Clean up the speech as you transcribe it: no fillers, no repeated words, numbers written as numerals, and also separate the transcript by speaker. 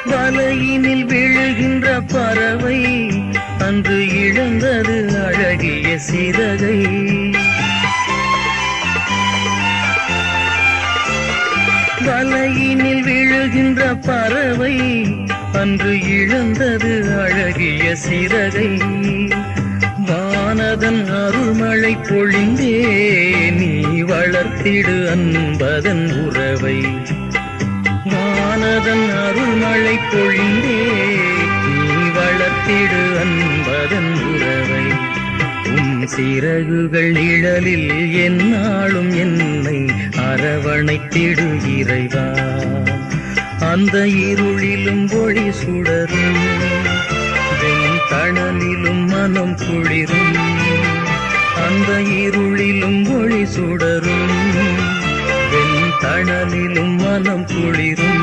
Speaker 1: வலையினில் விழுகின்ற பறவை அன்று இழந்தது அழகிய சிறகை. வலையினில் விழுகின்ற பறவை அன்று இழந்தது அழகிய சிறகை. வானதன் அருள்மழை பொழிந்தே நீ வளர்த்திடு அன்பதன் உறவை. வானதன் அருள்மழை பொழிந்தே நீ வளர்த்திடு அன்பதன் உறவை. சிறகுகள் நிழலில் எந்நாளும் என்னை அரவணைத்திடு இறைவா. அந்த இருளிலும் ஒளி சுடரும் வெண் தணலிலும் மனம் குளிரும். அந்த இருளிலும் ஒளி சுடரும் வெண் தணலிலும் மனம் குளிரும்.